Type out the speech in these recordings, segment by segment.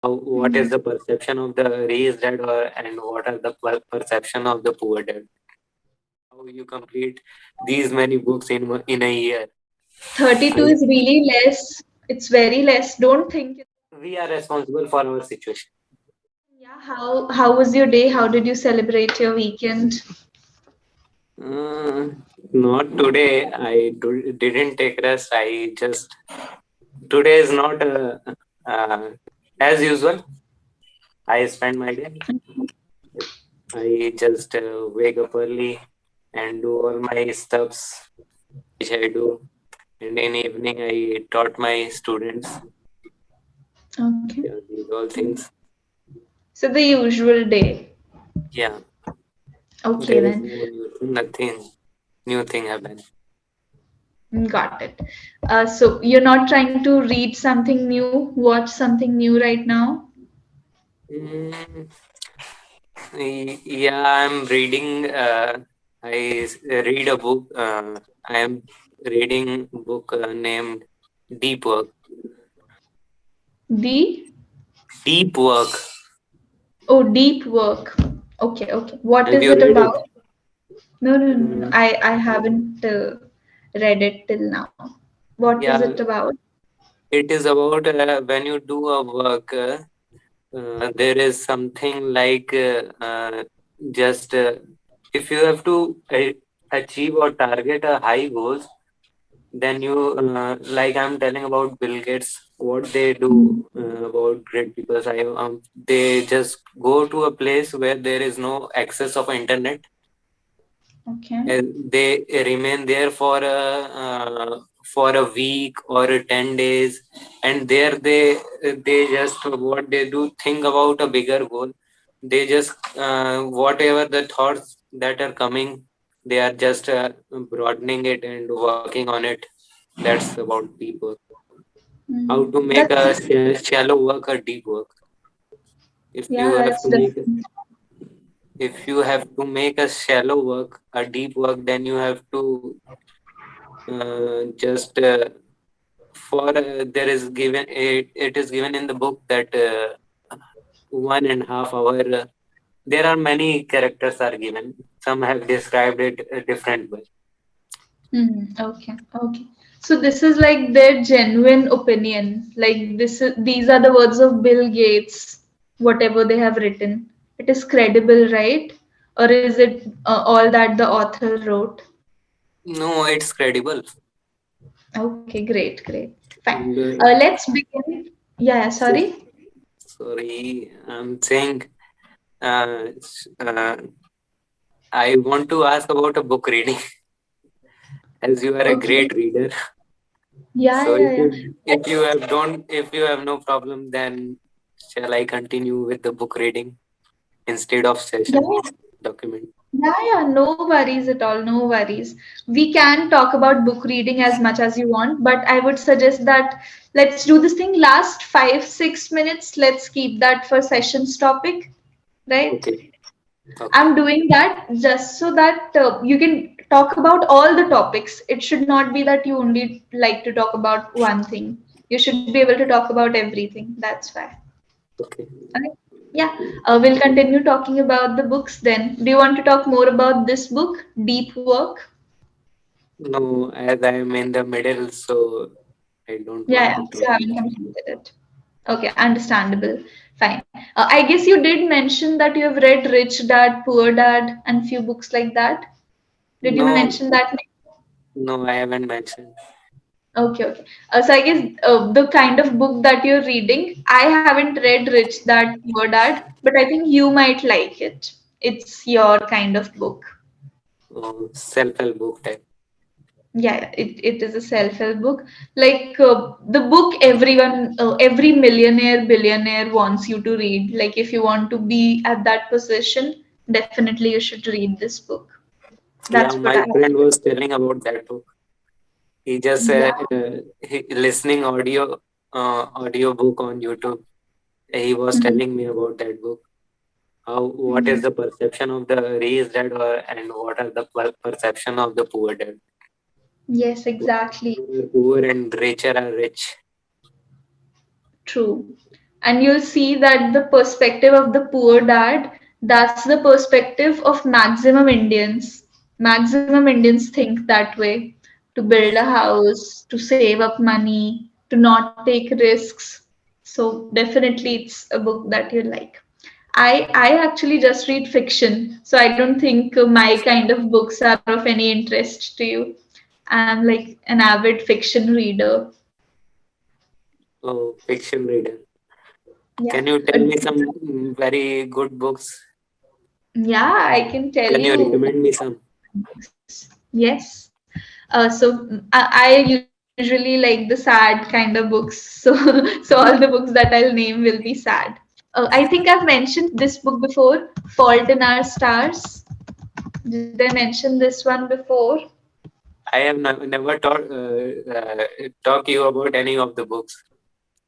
What is the perception of the rich dad, and what are the perception of the poor dad? How you complete these many books in a year? 32 I is really less. It's very less. Don't think. We are responsible for our situation. Yeah, how was your day? How did you celebrate your weekend? Not today. Didn't take rest. I just Today is not as usual. I spend my day. I just wake up early and do all my stuffs which I do. And in evening, I taught my students. Okay. Yeah, these all things. So the usual day. Yeah, Okay there is then. nothing new thing happen. Got it. So you're not trying to read something new, watch something new right now? Mm, yeah, I'm reading. Read a book. I am reading book named Deep Work. The Deep Work. Oh, deep work. Okay, okay. What Have is you it read about? it? No, no, no, no. Mm, I haven't read it till now. What is it yeah, about? it is about when you do a work. There is something like just if you have to achieve or target a high goals, then you like I'm telling about Bill Gates, what they do Mm. about great people. They just go to a place where there is no access of internet, Okay. and they remain there for a week or 10 days, and there they just what they do think about a bigger goal. They just whatever the thoughts that are coming, they are just broadening it and working on it. That's about deep work. How Mm. to make a That's shallow work a deep work. if you yeah, have that's to make definitely. if you have to make a shallow work a deep work, then you have to just for there is given it is given in the book that 1.5 hour there are many characters are given. Some have described it a different way. Okay, okay. So this is like their genuine opinion. Like these are the words of Bill Gates, whatever they have written. It is credible, right? Or is it all that the author wrote? No, it's credible. Okay, great, great. Fine. And Let's begin. Yeah, so, sorry. sorry, I'm saying uh, I want to ask about a book reading as you are a Okay. great reader. Yeah, So yeah, yeah. if you have no problem, then shall I continue with the book reading instead of Yeah, session document? yeah, yeah. No worries at all. No worries. We can talk about book reading as much as you want, but I would suggest that let's do this thing last 5, 6 minutes. Let's keep that for sessions topic, right? Okay, okay, I'm doing that just so that you can talk about all the topics. It should not be that you only like to talk about one thing. You should be able to talk about everything. That's why. okay. Okay. Yeah, we'll continue talking about the books then. Do you want to talk more about this book, Deep Work? No, as I am in the middle, so I don't Yeah, want yeah. to So talk I haven't much. completed it. Okay, understandable. Fine. I guess you did mention that you have read Rich Dad, Poor Dad, and few books like that. Did you No, mention that? no, I haven't mentioned. Okay, okay. So I guess the kind of book that you're reading, I haven't read Rich Dad Poor Dad, but I think you might like it. It's your kind of book. Self-help book type. Yeah, yeah, it is a self-help book. Like the book everyone, every millionaire, billionaire wants you to read. Like if you want to be at that position, definitely you should read this book. Yeah, That's what I my have. friend was telling about that book. He just Yeah. listening audio book on YouTube. He was Mhm. telling me about that book. What Mhm. is the perception of the rich dad, and what are the perception of the poor dad? Yes, exactly. Poor and richer are rich. True. and you'll see that the perspective of the poor dad, that's the perspective of maximum Indians. Maximum Indians think that way, to build a house, to save up money, to not take risks. So definitely it's a book that you like. I actually just read fiction, so I don't think my kind of books are of any interest to you. I'm like an avid fiction reader. Oh, fiction reader. Yeah. Can you tell me some very good books? Yeah, I can tell Can you you. recommend me some? Yes. I usually like the sad kind of books. So so all the books that I'll name will be sad. I think I've mentioned this book before, Fault in Our Stars. Did I mention this one before? I have never talk you about any of the books.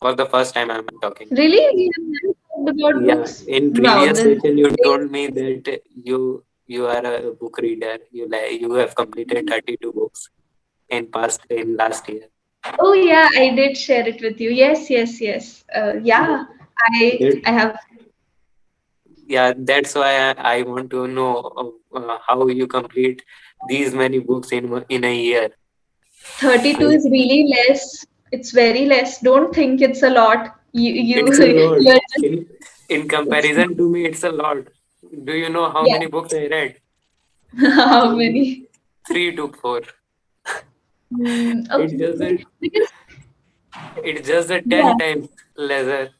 For the first time, I'm talking. Really? You have never talked about Yeah, books? in Wow, previous then session you told me that you are a book reader. You have completed 32 books in last year. oh yeah, I did share it with you. Yes, yes, yes. Yeah, I That, have yeah, that's why I want to know how you complete these many books in a year. 32 I, is really less. It's very less. Don't think it's a lot. it's a lot. You're just In in it's comparison to me, it's a lot. Do you know how yeah. many books I read? How many? 3 to 4. It's Okay. just a, Because it's just a yeah. 10 times lesser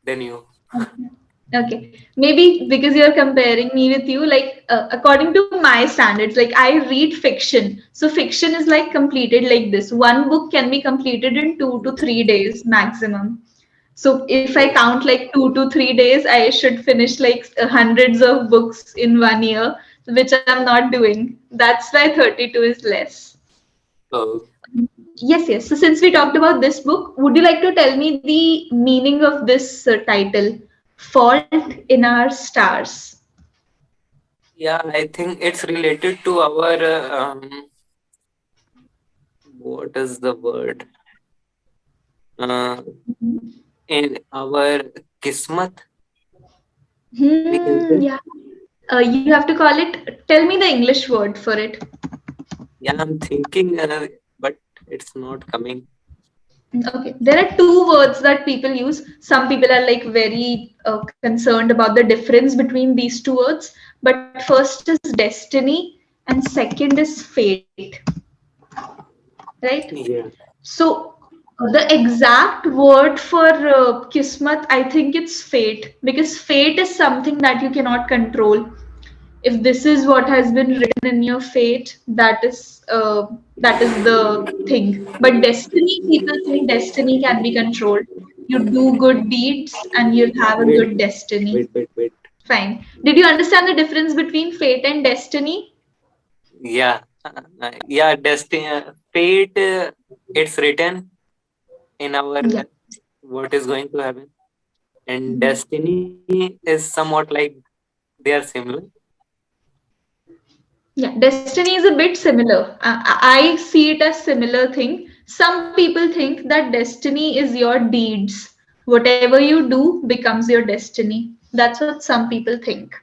than you. Okay. Okay. Maybe because you're comparing me with you, like according to my standards, like I read fiction. So fiction is like completed like this. One book can be completed in 2 to 3 days maximum. So if I Oh, count like 2 to 3 days, I should finish like hundreds of books in 1 year, which I'm not doing. That's why 32 is less. oh, Yes, yes. So since we talked about this book, would you like to tell me the meaning of this title, Fault in Our Stars? yeah, I think it's related to our what is the word? Uh, in our kismat, we can Hmm, say. yeah. You have to call it, tell me the English word for it. Yeah, I'm thinking, but it's not coming. Okay, there are two words that people use. Some people are like very concerned about the difference between these two words. But first is destiny, and second is fate, right? Yeah, So the exact word for kismat, I think it's fate, because fate is something that you cannot control. If this is what has been written in your fate, that is the thing. But destiny, people think destiny can be controlled. You do good deeds and you'll have a wait, good destiny. wait. Fine. Did you understand the difference between fate and destiny? Yeah, yeah, destiny, fate, it's written in our Yeah. what is going to happen, and destiny is somewhat like they are similar. Yeah, destiny is a bit similar. I see it as similar thing. Some people think that destiny is your deeds. Whatever you do becomes your destiny. That's what some people think.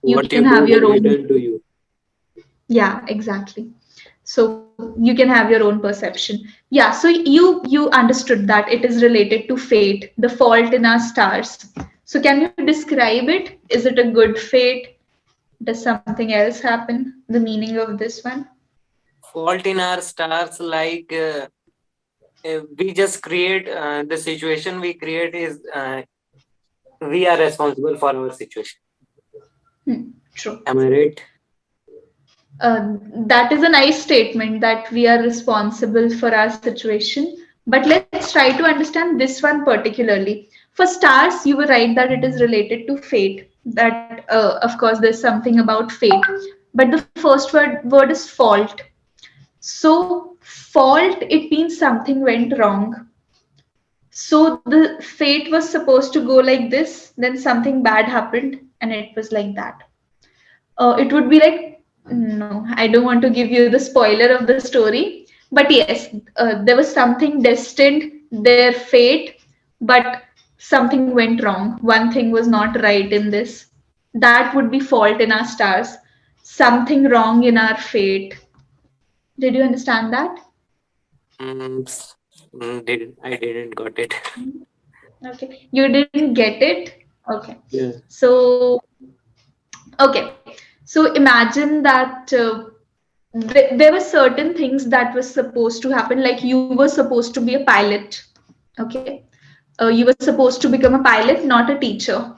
You What can you have do your will own. return to you. Yeah, exactly. So you can have your own perception. Yeah, so you understood that it is related to fate, the fault in our stars. So can you describe it? Is it a good fate? Does something else happen? The meaning of this one? Fault in our stars, like we just create the situation we create is we are responsible for our situation. True. Am I right? That is a nice statement that we are responsible for our situation. But let's try to understand this one particularly. For stars, you were right that it is related to fate. That, of course, there's something about fate. But the first word is fault. So, fault, it means something went wrong. So, the fate was supposed to go like this, then something bad happened, and it was like that. It would be like, no, I don't want to give you the spoiler of the story, but yes, there was something destined, their fate, but something went wrong. One thing was not right in this. That would be fault in our stars. Something wrong in our fate. Did you understand that? I didn't got it. Okay. You didn't get it? Okay. Yeah. So, okay. So imagine that there were certain things that were supposed to happen. Like you were supposed to be a pilot. Okay. You were supposed to become a pilot, not a teacher.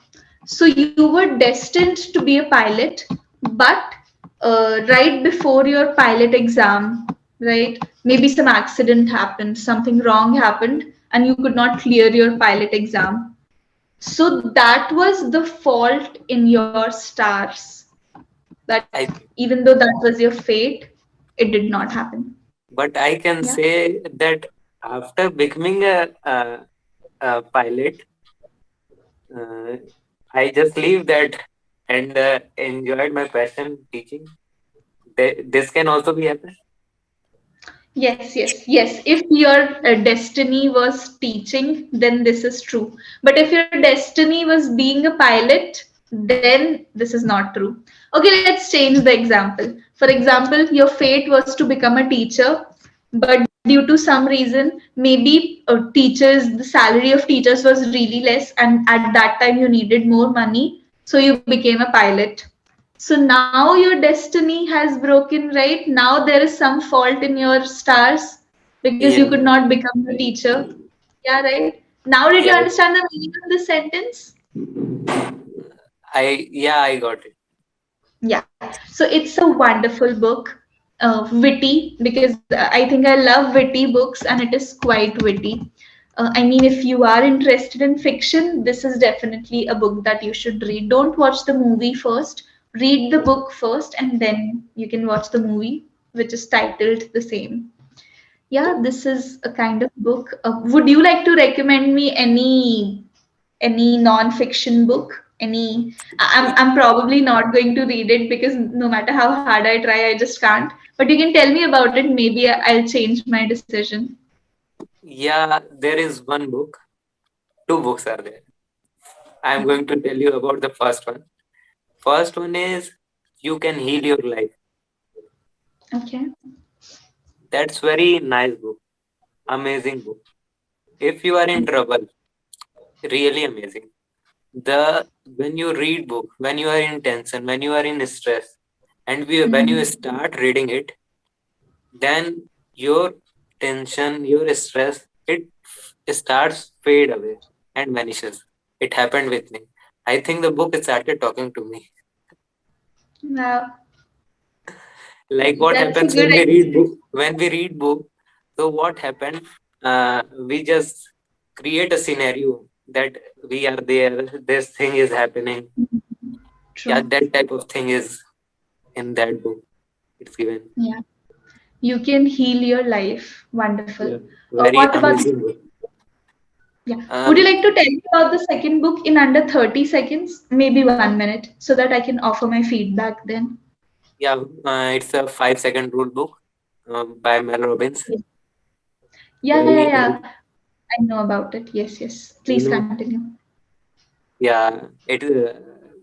So you were destined to be a pilot, but right before your pilot exam, right, maybe some accident happened, something wrong happened, and you could not clear your pilot exam. So that was the fault in your stars. That I even though that was your fate, it did not happen. but I can Yeah. say that after becoming a pilot, uh, I just leave that and enjoyed my passion teaching. This can also be happen. Yes, yes, yes. If your destiny was teaching, then this is true. But if your destiny was being a pilot, then this is not true. Okay, let's change the example. For example, your fate was to become a teacher, but due to some reason, maybe teachers, the salary of teachers was really less, and at that time you needed more money, so you became a pilot. So now your destiny has broken, right? Now there is some fault in your stars because you could Yeah, not become a teacher. Yeah, right? Now did you yeah. understand the meaning of this sentence? I got it. Yeah. So it's a wonderful book, witty, because I think I love witty books and it is quite witty. I mean, if you are interested in fiction, this is definitely a book that you should read. Don't watch the movie first, read the book first, and then you can watch the movie, which is titled the same. Yeah, this is a kind of book. Would you like to recommend me any non-fiction book? Any? I'm probably not going to read it because no matter how hard I try, I just can't. But you can tell me about it. Maybe I'll change my decision. Yeah, there is one book. Two books are there. I'm going to tell you about the first one. First one is You Can Heal Your Life. Okay. That's very nice book. Amazing book. If you are in trouble, really amazing. The when you read book, when you are in tension, when you are in stress, and when you Mm. start reading it, then your tension, your stress, it starts fade away and vanishes. It happened with me. I think the book started talking to me. Wow, Like what that's a happens good when we read experience. book? When we read book, so what happened? We just create a scenario that we are there. This thing is happening. Yeah, True. that type of thing is in that book. It's given. Yeah. You can heal your life. Wonderful. Yeah, very What about, amazing book. yeah? Would you Um, like to tell me about the second book in under 30 seconds? Maybe 1 minute, so that I can offer my feedback then. yeah, it's a 5 second rule book by Mel Robbins. Yeah, yeah, yeah, Very, yeah. I know about it. Yes, yes. you Please know, continue. yeah,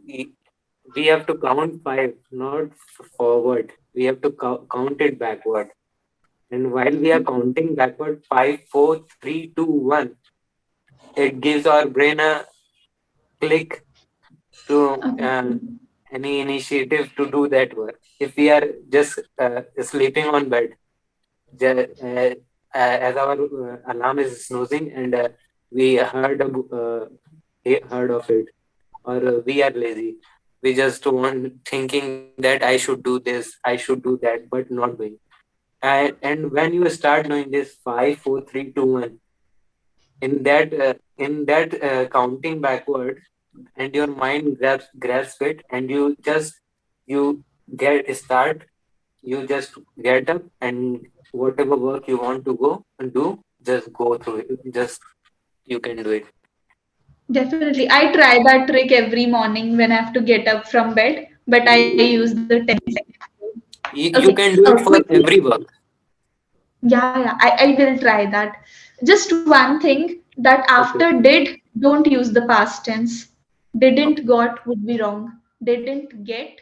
we we have to count five, not forward. We have to count it backward. And while we are counting backward, five, four, three, two, one, it gives our brain a click to any initiative to do that work. If we are just sleeping on bed, as our alarm is snoozing and we heard of it, or we are lazy, we just want thinking that I should do this, I should do that, but not doing. And when you start doing this 5, 4, 3, 2, 1, in that counting backward, and your mind grasp it, and you get start, you just get up, and whatever work you want to go and do, just go through it, just you can do it. Definitely. I try that trick every morning when I have to get up from bed, but I use the 10 second rule. You Okay. can do it for Quickly. every work. Yeah, yeah. I will try that. Just one thing that after Okay. did Don't use the past tense. Didn't got would be wrong. Didn't get